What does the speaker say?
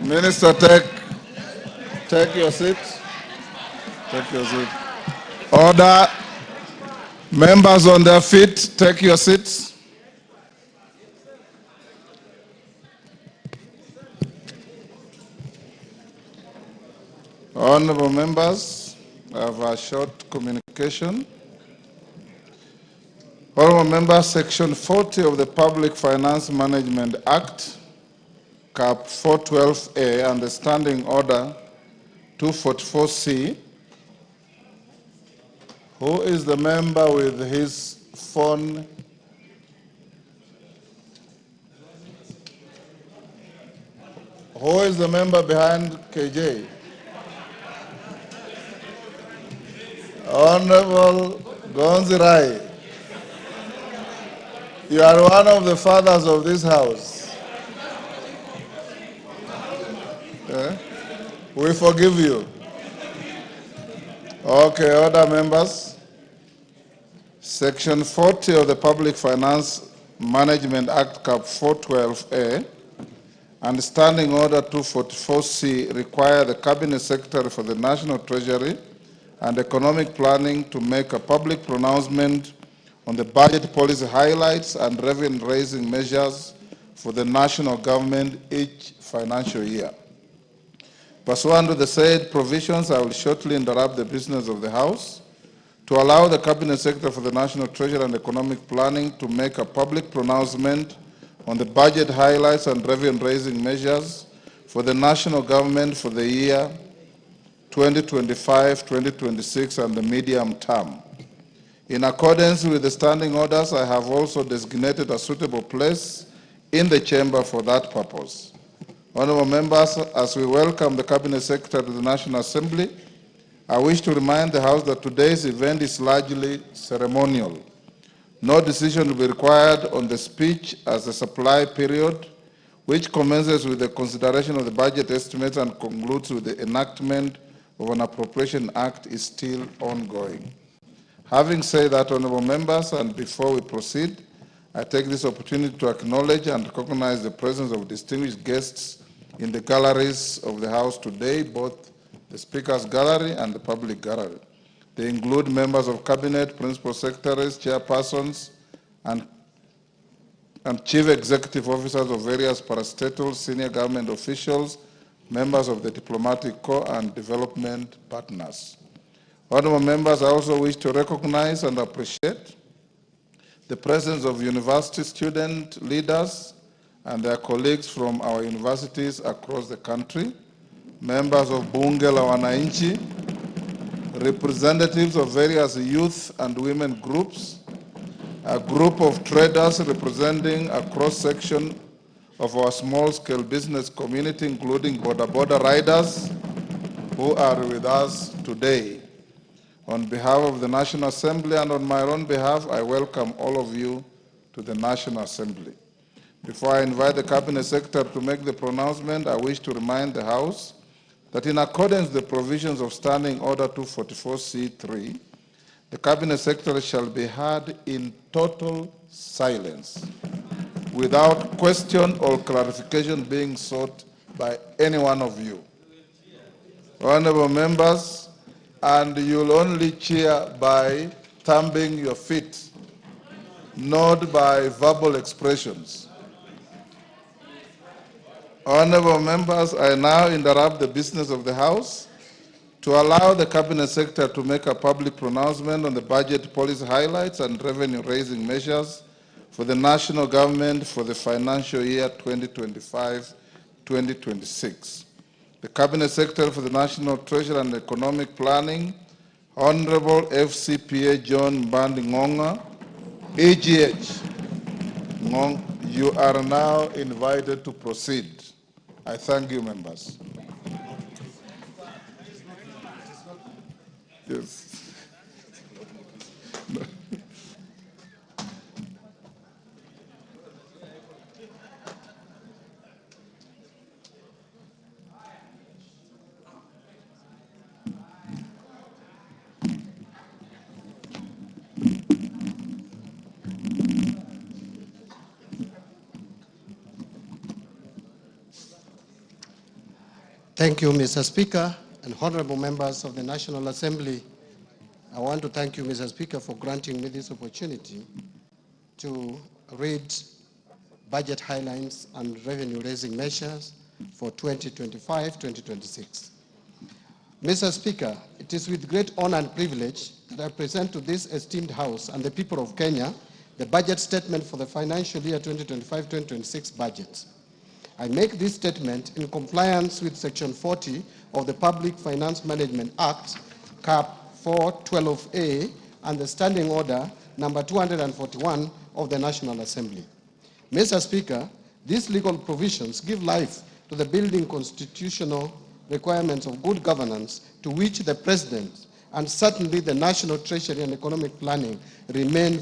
Minister, take your seat. Take your seat. Order. Members on their feet, take your seats. Honorable members, I have a short communication. Honorable members, Section 40 of the Public Finance Management Act, Cap 412A, and the Standing Order 244C. Who is the member with his phone? Who is the member behind KJ? Honorable Gonzirai, you are one of the fathers of this house. We forgive you. Okay, other members. Section 40 of the Public Finance Management Act, Cap 412A, and Standing Order 244C require the Cabinet Secretary for the National Treasury and Economic Planning to make a public pronouncement on the budget policy highlights and revenue-raising measures for the national government each financial year. Pursuant to the said provisions, I will shortly interrupt the business of the House to allow the Cabinet Secretary for the National Treasury and Economic Planning to make a public pronouncement on the budget highlights and revenue-raising measures for the national government for the year 2025-2026 and the medium term. In accordance with the standing orders, I have also designated a suitable place in the chamber for that purpose. Honorable members, as we welcome the Cabinet Secretary to the National Assembly, I wish to remind the House that today's event is largely ceremonial. No decision will be required on the speech as the supply period, which commences with the consideration of the budget estimates and concludes with the enactment of an appropriation act, is still ongoing. Having said that, honorable members, and before we proceed, I take this opportunity to acknowledge and recognize the presence of distinguished guests in the galleries of the House today, both the Speaker's Gallery and the Public Gallery. They include members of Cabinet, Principal Secretaries, Chairpersons, and Chief Executive Officers of various parastatals, senior government officials, members of the Diplomatic Corps, and development partners. Honorable members, I also wish to recognize and appreciate the presence of university student leaders and their colleagues from our universities across the country, members of Bunge la Wananchi, representatives of various youth and women groups, a group of traders representing a cross-section of our small-scale business community, including border riders who are with us today. On behalf of the National Assembly and on my own behalf, I welcome all of you to the National Assembly. Before I invite the Cabinet Secretary to make the pronouncement, I wish to remind the House that in accordance with the provisions of Standing Order 244C3, the Cabinet Secretary shall be heard in total silence, without question or clarification being sought by any one of you. Honorable members, and you'll only cheer by thumping your feet, not by verbal expressions. Honorable members, I now interrupt the business of the House to allow the Cabinet Secretary to make a public pronouncement on the budget policy highlights and revenue-raising measures for the national government for the financial year 2025-2026. The Cabinet Secretary for the National Treasury and Economic Planning, Honorable FCPA John Mbadi Ngonga, AGH. You are now invited to proceed. I thank you, members. Yes. Thank you, Mr. Speaker, and honorable members of the National Assembly. I want to thank you, Mr. Speaker, for granting me this opportunity to read budget highlights and revenue-raising measures for 2025-2026. Mr. Speaker, it is with great honor and privilege that I present to this esteemed House and the people of Kenya the budget statement for the financial year 2025-2026 budget. I make this statement in compliance with Section 40 of the Public Finance Management Act, Cap 412A, and the Standing Order number 241 of the National Assembly. Mr. Speaker, these legal provisions give life to the building constitutional requirements of good governance to which the President and certainly the National Treasury and Economic Planning remain